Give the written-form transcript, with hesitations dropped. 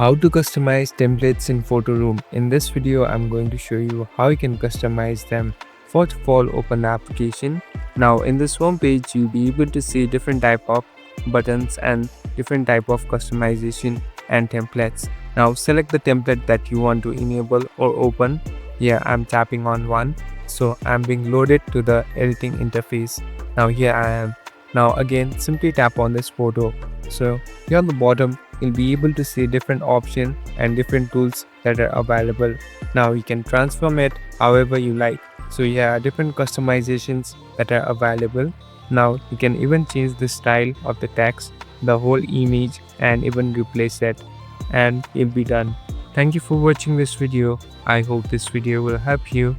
How to customize templates in Photoroom. In this video, I'm going to show you how you can customize them. First of all, open the application. Now in this home page, you'll be able to see different type of buttons and different type of customization and templates. Now select the template that you want to enable or open. Here I'm tapping on one. So I'm being loaded to the editing interface. Now here I am. Now again, simply tap on this photo. So here on the bottom, you'll be able to see different options and different tools that are available. Now you can transform it however you like. So here are different customizations that are available. Now you can even change the style of the text, the whole image, and even replace it, and it'll be done. Thank you for watching this video. I hope this video will help you.